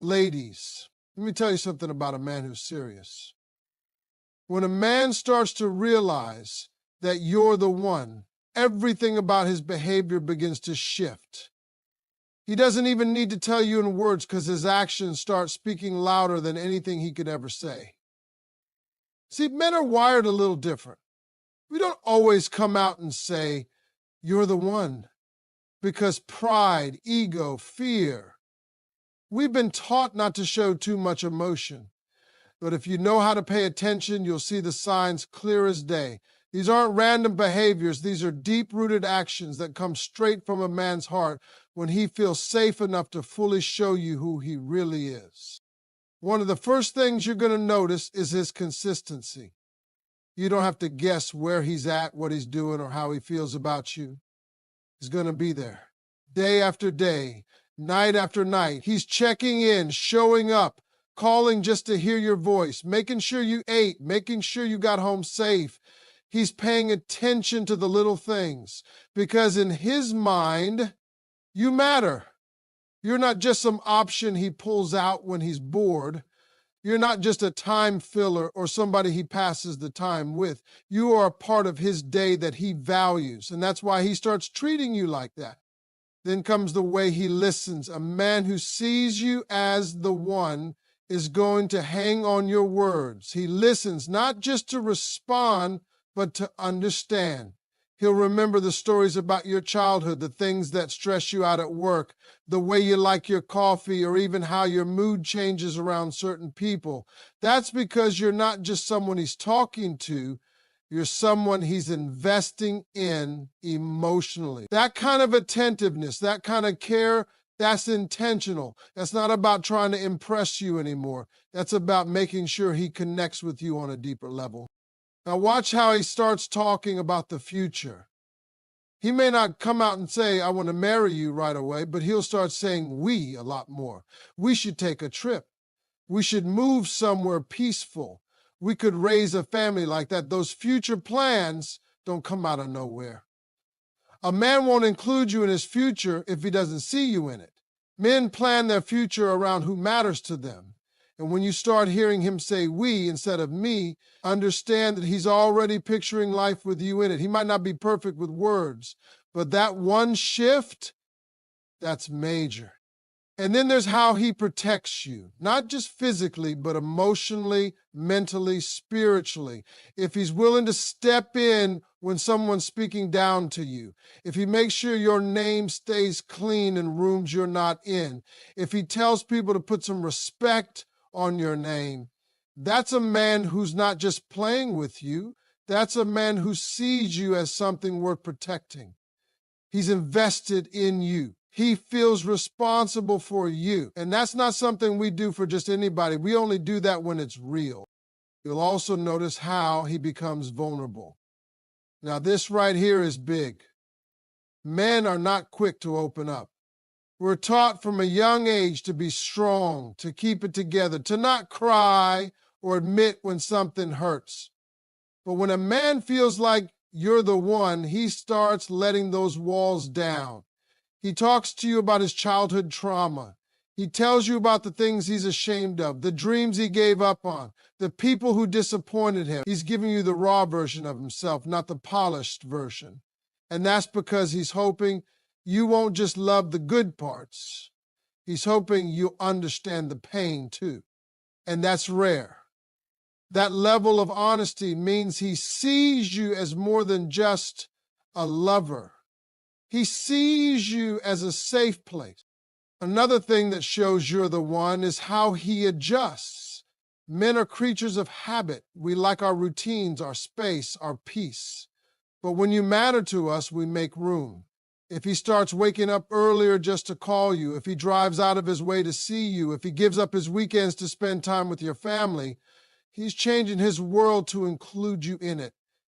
Ladies, let me tell you something about a man who's serious. When a man starts to realize that you're the one, everything about his behavior begins to shift. He doesn't even need to tell you in words because his actions start speaking louder than anything he could ever say. See, men are wired a little different. We don't always come out and say, "You're the one," because pride, ego, fear. We've been taught not to show too much emotion. But if you know how to pay attention, you'll see the signs clear as day. These aren't random behaviors. These are deep-rooted actions that come straight from a man's heart when he feels safe enough to fully show you who he really is. One of the first things you're going to notice is his consistency. You don't have to guess where he's at, what he's doing, or how he feels about you. He's going to be there. Day after day, night after night, he's checking in, showing up, calling just to hear your voice, making sure you ate, making sure you got home safe. He's paying attention to the little things because in his mind, you matter. You're not just some option he pulls out when he's bored. You're not just a time filler or somebody he passes the time with. You are a part of his day that he values, and that's why he starts treating you like that. Then comes the way he listens. A man who sees you as the one is going to hang on your words. He listens not just to respond, but to understand. He'll remember the stories about your childhood, the things that stress you out at work, the way you like your coffee, or even how your mood changes around certain people. That's because you're not just someone he's talking to, you're someone he's investing in emotionally. That kind of attentiveness, that kind of care, that's intentional. That's not about trying to impress you anymore. That's about making sure he connects with you on a deeper level. Now watch how he starts talking about the future. He may not come out and say, "I want to marry you" right away, but he'll start saying "we" a lot more. We should take a trip. We should move somewhere peaceful. We could raise a family like that. Those future plans don't come out of nowhere. A man won't include you in his future if he doesn't see you in it. Men plan their future around who matters to them. And when you start hearing him say "we" instead of "me," understand that he's already picturing life with you in it. He might not be perfect with words, but that one shift, that's major. And then there's how he protects you, not just physically, but emotionally, mentally, spiritually. If he's willing to step in when someone's speaking down to you, if he makes sure your name stays clean in rooms you're not in, if he tells people to put some respect on your name, that's a man who's not just playing with you. That's a man who sees you as something worth protecting. He's invested in you. He feels responsible for you. And that's not something we do for just anybody. We only do that when it's real. You'll also notice how he becomes vulnerable. Now, this right here is big. Men are not quick to open up. We're taught from a young age to be strong, to keep it together, to not cry or admit when something hurts. But when a man feels like you're the one, he starts letting those walls down. He talks to you about his childhood trauma. He tells you about the things he's ashamed of, the dreams he gave up on, the people who disappointed him. He's giving you the raw version of himself, not the polished version. And that's because he's hoping you won't just love the good parts. He's hoping you'll understand the pain too. And that's rare. That level of honesty means he sees you as more than just a lover. He sees you as a safe place. Another thing that shows you're the one is how he adjusts. Men are creatures of habit. We like our routines, our space, our peace. But when you matter to us, we make room. If he starts waking up earlier just to call you, if he drives out of his way to see you, if he gives up his weekends to spend time with your family, he's changing his world to include you in it.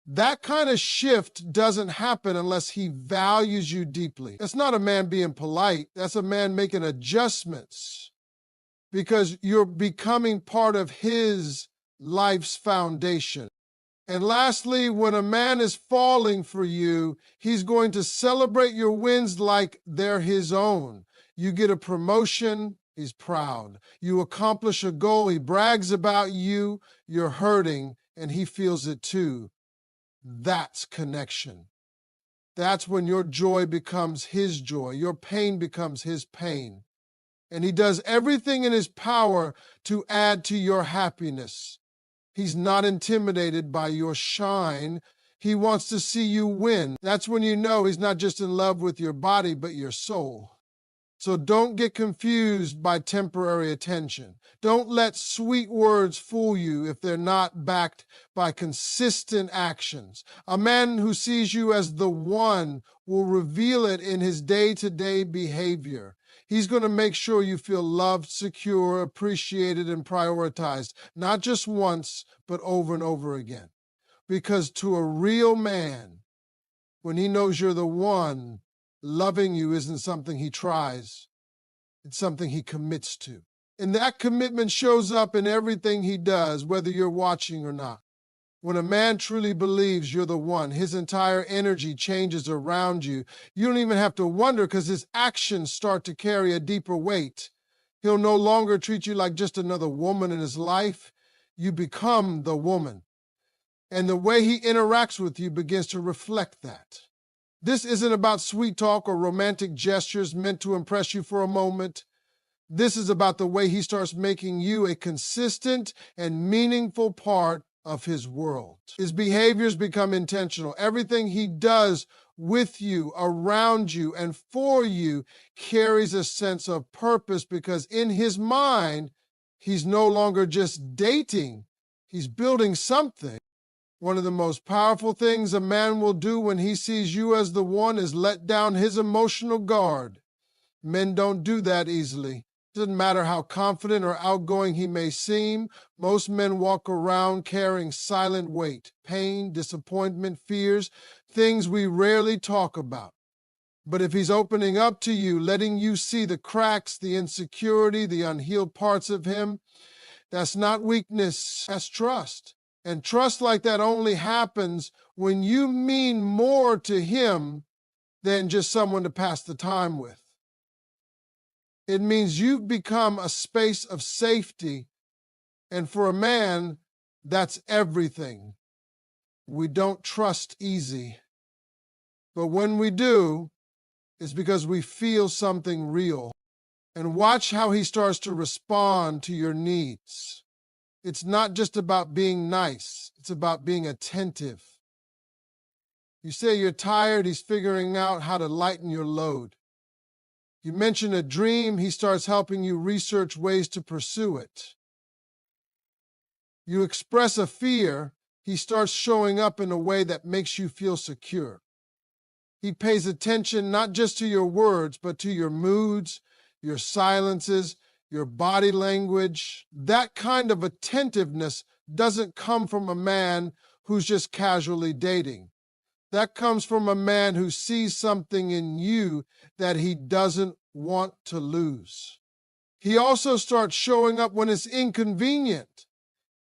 That kind of shift doesn't happen unless he values you deeply. That's not a man being polite. That's a man making adjustments because you're becoming part of his life's foundation. And lastly, when a man is falling for you, he's going to celebrate your wins like they're his own. You get a promotion, He's proud. You accomplish a goal, he brags about you, you're hurting, and he feels it too. That's connection. That's when your joy becomes his joy, your pain becomes his pain. And he does everything in his power to add to your happiness. He's not intimidated by your shine. He wants to see you win. That's when you know he's not just in love with your body, but your soul. So don't get confused by temporary attention. Don't let sweet words fool you if they're not backed by consistent actions. A man who sees you as the one will reveal it in his day-to-day behavior. He's going to make sure you feel loved, secure, appreciated, and prioritized, not just once, but over and over again. Because to a real man, when he knows you're the one, loving you isn't something he tries. It's something he commits to. And that commitment shows up in everything he does, whether you're watching or not. When a man truly believes you're the one, his entire energy changes around you. You don't even have to wonder because his actions start to carry a deeper weight. He'll no longer treat you like just another woman in his life. You become the woman. And the way he interacts with you begins to reflect that. This isn't about sweet talk or romantic gestures meant to impress you for a moment. This is about the way he starts making you a consistent and meaningful part of his world. His behaviors become intentional. Everything he does with you, around you, and for you carries a sense of purpose because in his mind, he's no longer just dating. He's building something. One of the most powerful things a man will do when he sees you as the one is let down his emotional guard. Men don't do that easily. Doesn't matter how confident or outgoing he may seem, most men walk around carrying silent weight, pain, disappointment, fears, things we rarely talk about. But if he's opening up to you, letting you see the cracks, the insecurity, the unhealed parts of him, that's not weakness, that's trust. And trust like that only happens when you mean more to him than just someone to pass the time with. It means you've become a space of safety, and for a man, that's everything. We don't trust easy, but when we do, it's because we feel something real. And watch how he starts to respond to your needs. It's not just about being nice, it's about being attentive. You say you're tired, he's figuring out how to lighten your load. You mention a dream, he starts helping you research ways to pursue it. You express a fear, he starts showing up in a way that makes you feel secure. He pays attention not just to your words, but to your moods, your silences, your body language. That kind of attentiveness doesn't come from a man who's just casually dating. That comes from a man who sees something in you that he doesn't want to lose. He also starts showing up when it's inconvenient.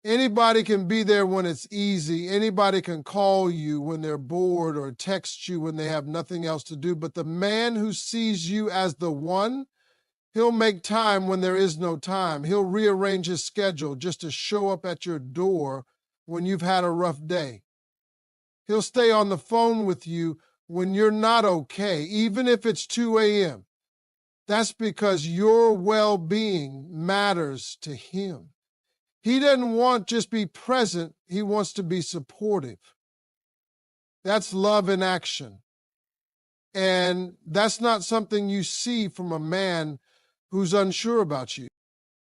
Anybody can be there when it's easy. Anybody can call you when they're bored or text you when they have nothing else to do. But the man who sees you as the one, he'll make time when there is no time. He'll rearrange his schedule just to show up at your door when you've had a rough day. He'll stay on the phone with you when you're not okay, even if it's 2 a.m. That's because your well-being matters to him. He doesn't want just be present, he wants to be supportive. That's love in action. And that's not something you see from a man who's unsure about you.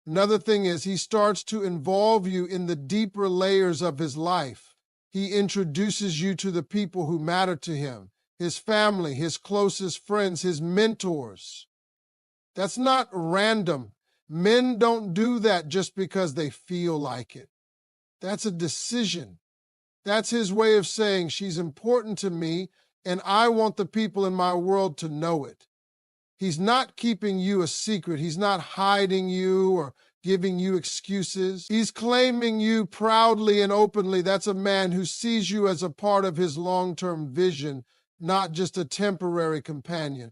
Another thing is he starts to involve you in the deeper layers of his life. He introduces you to the people who matter to him, his family, his closest friends, his mentors. That's not random. Men don't do that just because they feel like it. That's a decision. That's his way of saying she's important to me and I want the people in my world to know it. He's not keeping you a secret. He's not hiding you or giving you excuses. He's claiming you proudly and openly. That's a man who sees you as a part of his long-term vision, not just a temporary companion.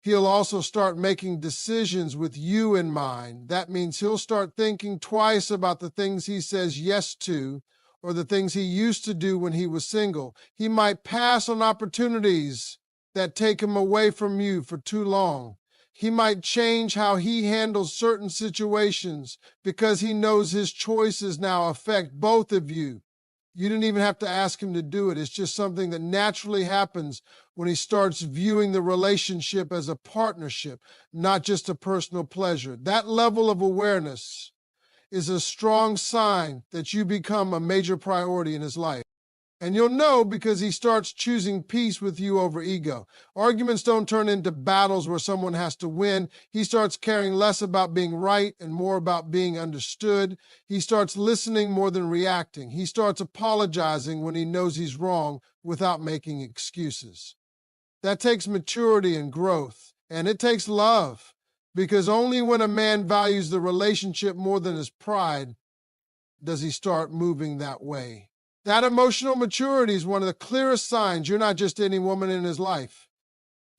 He'll also start making decisions with you in mind. That means he'll start thinking twice about the things he says yes to or the things he used to do when he was single. He might pass on opportunities that take him away from you for too long. He might change how he handles certain situations because he knows his choices now affect both of you. You didn't even have to ask him to do it. It's just something that naturally happens when he starts viewing the relationship as a partnership, not just a personal pleasure. That level of awareness is a strong sign that you become a major priority in his life. And you'll know because he starts choosing peace with you over ego. Arguments don't turn into battles where someone has to win. He starts caring less about being right and more about being understood. He starts listening more than reacting. He starts apologizing when he knows he's wrong without making excuses. That takes maturity and growth, and it takes love, because only when a man values the relationship more than his pride does he start moving that way. That emotional maturity is one of the clearest signs you're not just any woman in his life.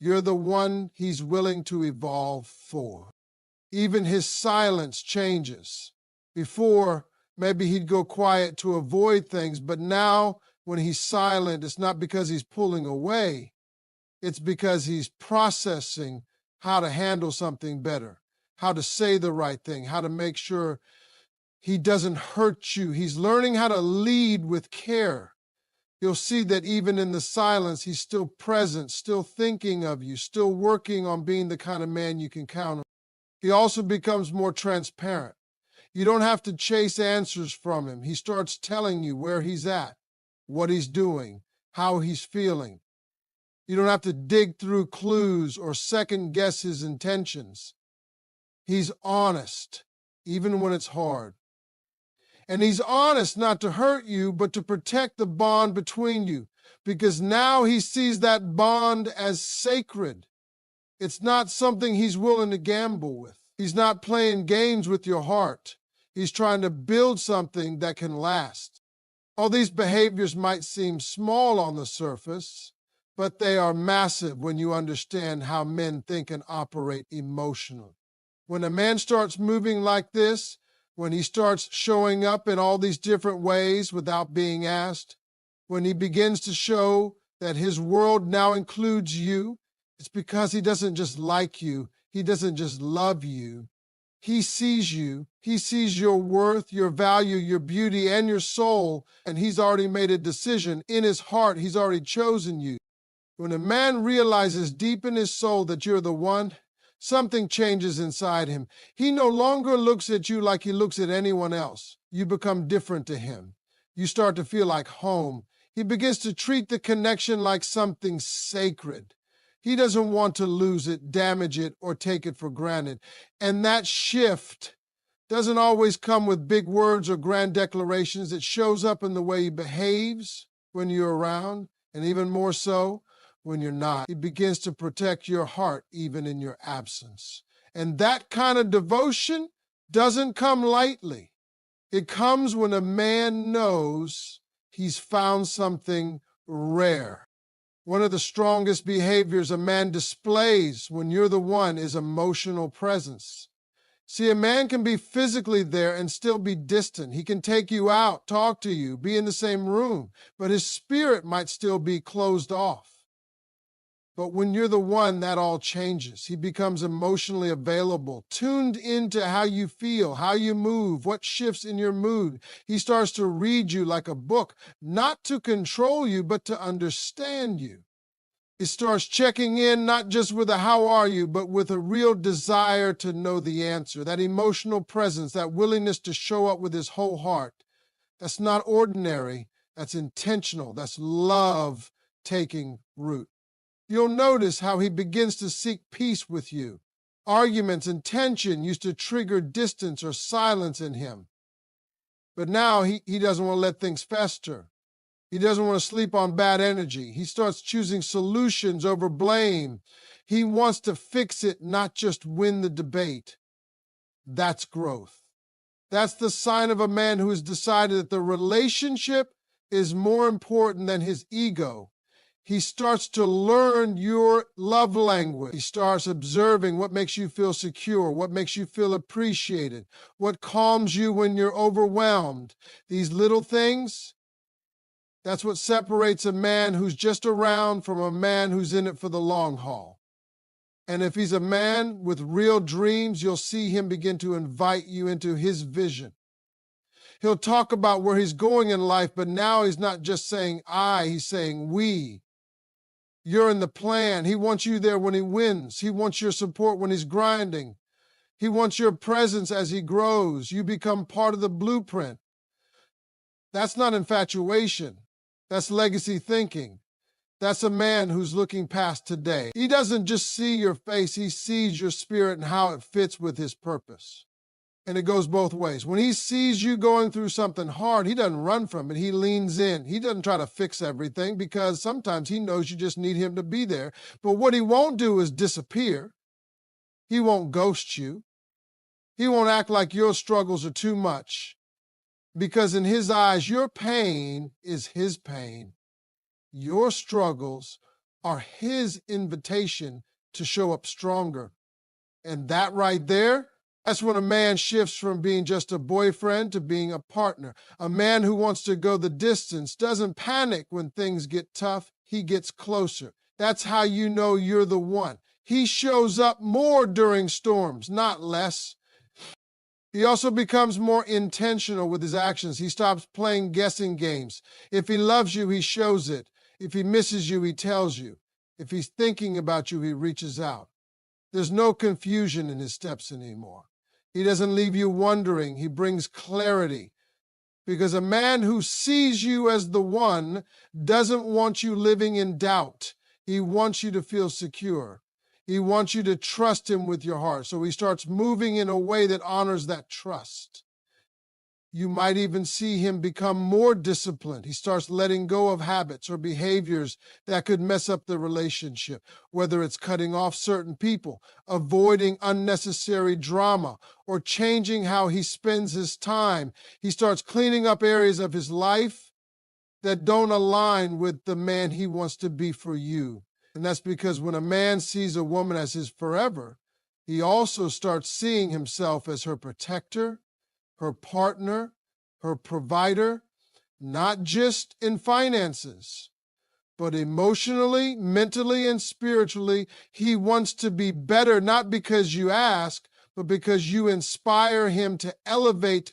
You're the one he's willing to evolve for. Even his silence changes. Before, maybe he'd go quiet to avoid things, but now when he's silent, it's not because he's pulling away. It's because he's processing how to handle something better, how to say the right thing, how to make sure he doesn't hurt you. He's learning how to lead with care. You'll see that even in the silence, he's still present, still thinking of you, still working on being the kind of man you can count on. He also becomes more transparent. You don't have to chase answers from him. He starts telling you where he's at, what he's doing, how he's feeling. You don't have to dig through clues or second guess his intentions. He's honest, even when it's hard. And he's honest not to hurt you, but to protect the bond between you, because now he sees that bond as sacred. It's not something he's willing to gamble with. He's not playing games with your heart. He's trying to build something that can last. All these behaviors might seem small on the surface, but they are massive when you understand how men think and operate emotionally. When a man starts moving like this, when he starts showing up in all these different ways without being asked, when he begins to show that his world now includes you, it's because he doesn't just like you, he doesn't just love you. He sees you, he sees your worth, your value, your beauty, and your soul, and he's already made a decision. In his heart, he's already chosen you. When a man realizes deep in his soul that you're the one, something changes inside him. He no longer looks at you like he looks at anyone else. You become different to him. You start to feel like home. He begins to treat the connection like something sacred. He doesn't want to lose it, damage it, or take it for granted. And that shift doesn't always come with big words or grand declarations. It shows up in the way he behaves when you're around, and even more so, when you're not. He begins to protect your heart even in your absence. And that kind of devotion doesn't come lightly. It comes when a man knows he's found something rare. One of the strongest behaviors a man displays when you're the one is emotional presence. See, a man can be physically there and still be distant. He can take you out, talk to you, be in the same room, but his spirit might still be closed off. But when you're the one, that all changes. He becomes emotionally available, tuned into how you feel, how you move, what shifts in your mood. He starts to read you like a book, not to control you, but to understand you. He starts checking in not just with a how are you, but with a real desire to know the answer, that emotional presence, that willingness to show up with his whole heart. That's not ordinary, that's intentional, that's love taking root. You'll notice how he begins to seek peace with you. Arguments and tension used to trigger distance or silence in him. But now he doesn't want to let things fester. He doesn't want to sleep on bad energy. He starts choosing solutions over blame. He wants to fix it, not just win the debate. That's growth. That's the sign of a man who has decided that the relationship is more important than his ego. He starts to learn your love language. He starts observing what makes you feel secure, what makes you feel appreciated, what calms you when you're overwhelmed. These little things, that's what separates a man who's just around from a man who's in it for the long haul. And if he's a man with real dreams, you'll see him begin to invite you into his vision. He'll talk about where he's going in life, but now he's not just saying I, he's saying we. You're in the plan. He wants you there when he wins. He wants your support when he's grinding. He wants your presence as he grows. You become part of the blueprint. That's not infatuation. That's legacy thinking. That's a man who's looking past today. He doesn't just see your face, he sees your spirit and how it fits with his purpose. And it goes both ways. When he sees you going through something hard, he doesn't run from it. He leans in. He doesn't try to fix everything because sometimes he knows you just need him to be there. But what he won't do is disappear. He won't ghost you. He won't act like your struggles are too much because in his eyes, your pain is his pain. Your struggles are his invitation to show up stronger. And that right there, that's when a man shifts from being just a boyfriend to being a partner. A man who wants to go the distance doesn't panic when things get tough. He gets closer. That's how you know you're the one. He shows up more during storms, not less. He also becomes more intentional with his actions. He stops playing guessing games. If he loves you, he shows it. If he misses you, he tells you. If he's thinking about you, he reaches out. There's no confusion in his steps anymore. He doesn't leave you wondering. He brings clarity. Because a man who sees you as the one doesn't want you living in doubt. He wants you to feel secure. He wants you to trust him with your heart. So he starts moving in a way that honors that trust. You might even see him become more disciplined. He starts letting go of habits or behaviors that could mess up the relationship, whether it's cutting off certain people, avoiding unnecessary drama, or changing how he spends his time. He starts cleaning up areas of his life that don't align with the man he wants to be for you. And that's because when a man sees a woman as his forever, he also starts seeing himself as her protector, her partner, her provider, not just in finances, but emotionally, mentally, and spiritually. He wants to be better, not because you ask, but because you inspire him to elevate.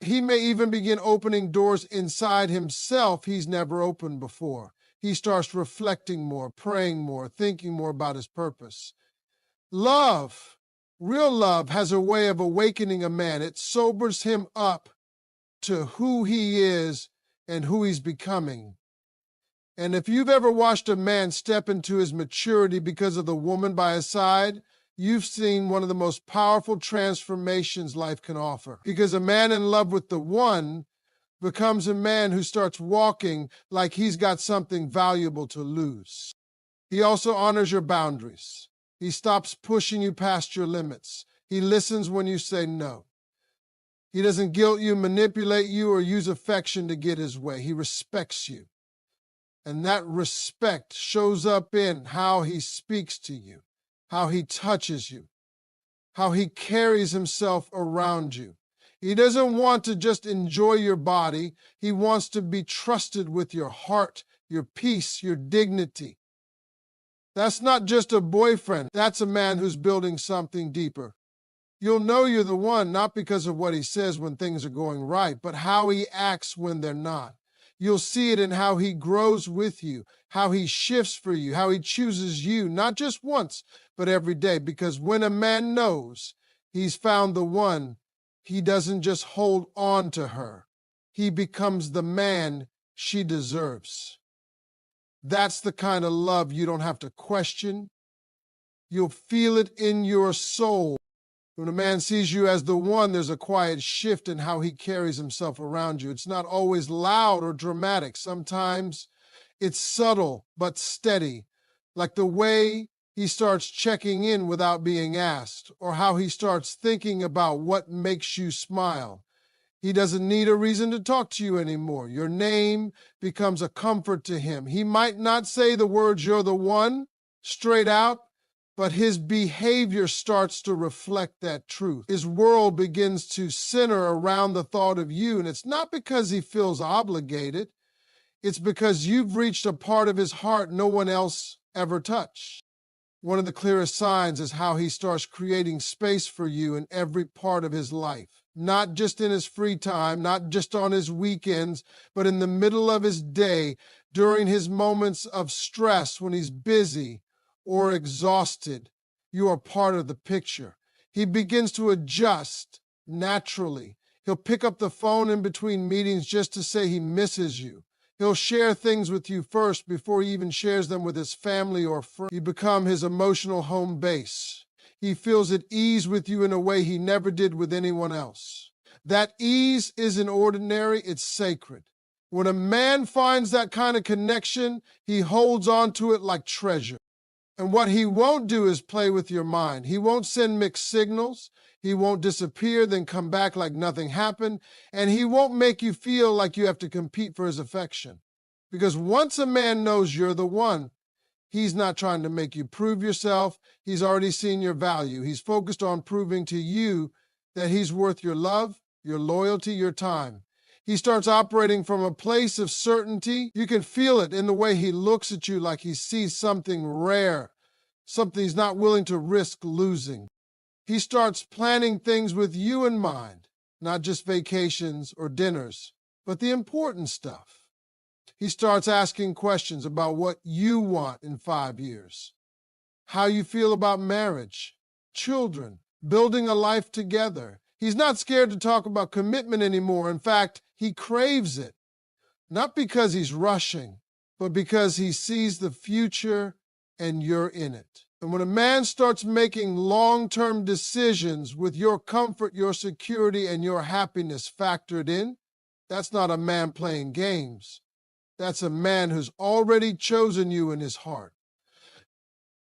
He may even begin opening doors inside himself he's never opened before. He starts reflecting more, praying more, thinking more about his purpose. Love. Real love has a way of awakening a man. It sobers him up to who he is and who he's becoming. And if you've ever watched a man step into his maturity because of the woman by his side, you've seen one of the most powerful transformations life can offer. Because a man in love with the one becomes a man who starts walking like he's got something valuable to lose. He also honors your boundaries. He stops pushing you past your limits. He listens when you say no. He doesn't guilt you, manipulate you, or use affection to get his way. He respects you. And that respect shows up in how he speaks to you, how he touches you, how he carries himself around you. He doesn't want to just enjoy your body. He wants to be trusted with your heart, your peace, your dignity. That's not just a boyfriend. That's a man who's building something deeper. You'll know you're the one, not because of what he says when things are going right, but how he acts when they're not. You'll see it in how he grows with you, how he shifts for you, how he chooses you, not just once, but every day. Because when a man knows he's found the one, he doesn't just hold on to her. He becomes the man she deserves. That's the kind of love you don't have to question. You'll feel it in your soul. When a man sees you as the one, there's a quiet shift in how he carries himself around you. It's not always loud or dramatic. Sometimes it's subtle but steady, like the way he starts checking in without being asked, or how he starts thinking about what makes you smile. He doesn't need a reason to talk to you anymore. Your name becomes a comfort to him. He might not say the words "you're the one" straight out, but his behavior starts to reflect that truth. His world begins to center around the thought of you, and it's not because he feels obligated. It's because you've reached a part of his heart no one else ever touched. One of the clearest signs is how he starts creating space for you in every part of his life. Not just in his free time, not just on his weekends, but in the middle of his day, during his moments of stress when he's busy or exhausted. You are part of the picture. He begins to adjust naturally. He'll pick up the phone in between meetings just to say he misses you. He'll share things with you first before he even shares them with his family or friends. You become his emotional home base. He feels at ease with you in a way he never did with anyone else. That ease isn't ordinary, it's sacred. When a man finds that kind of connection, he holds on to it like treasure. And what he won't do is play with your mind. He won't send mixed signals. He won't disappear, then come back like nothing happened. And he won't make you feel like you have to compete for his affection. Because once a man knows you're the one, he's not trying to make you prove yourself. He's already seen your value. He's focused on proving to you that he's worth your love, your loyalty, your time. He starts operating from a place of certainty. You can feel it in the way he looks at you like he sees something rare, something he's not willing to risk losing. He starts planning things with you in mind, not just vacations or dinners, but the important stuff. He starts asking questions about what you want in 5 years, how you feel about marriage, children, building a life together. He's not scared to talk about commitment anymore. In fact, he craves it, not because he's rushing, but because he sees the future and you're in it. And when a man starts making long-term decisions with your comfort, your security, and your happiness factored in, that's not a man playing games. That's a man who's already chosen you in his heart.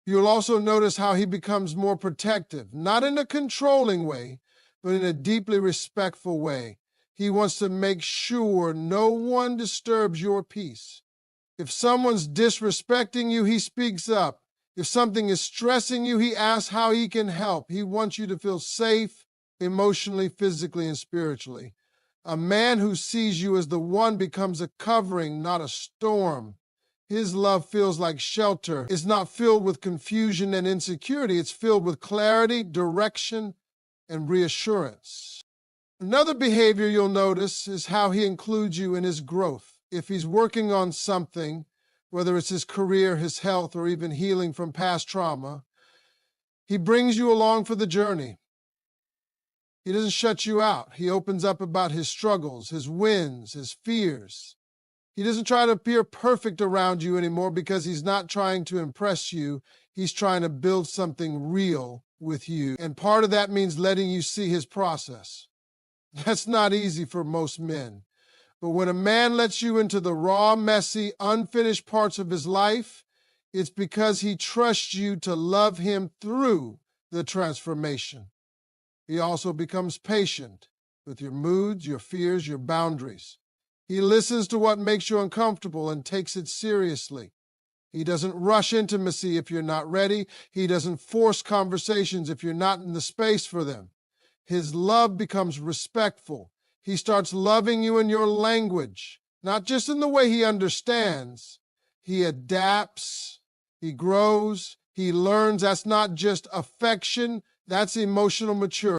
You'll also notice how he becomes more protective, not in a controlling way, but in a deeply respectful way. He wants to make sure no one disturbs your peace. If someone's disrespecting you, he speaks up. If something is stressing you, he asks how he can help. He wants you to feel safe emotionally, physically, and spiritually. A man who sees you as the one becomes a covering, not a storm. His love feels like shelter. It's not filled with confusion and insecurity. It's filled with clarity, direction, and reassurance. Another behavior you'll notice is how he includes you in his growth. If he's working on something, whether it's his career, his health, or even healing from past trauma, he brings you along for the journey. He doesn't shut you out. He opens up about his struggles, his wins, his fears. He doesn't try to appear perfect around you anymore because he's not trying to impress you. He's trying to build something real with you. And part of that means letting you see his process. That's not easy for most men. But when a man lets you into the raw, messy, unfinished parts of his life, it's because he trusts you to love him through the transformation. He also becomes patient with your moods, your fears, your boundaries. He listens to what makes you uncomfortable and takes it seriously. He doesn't rush intimacy if you're not ready. He doesn't force conversations if you're not in the space for them. His love becomes respectful. He starts loving you in your language, not just in the way he understands. He adapts, he grows, he learns. That's not just affection, that's emotional maturity.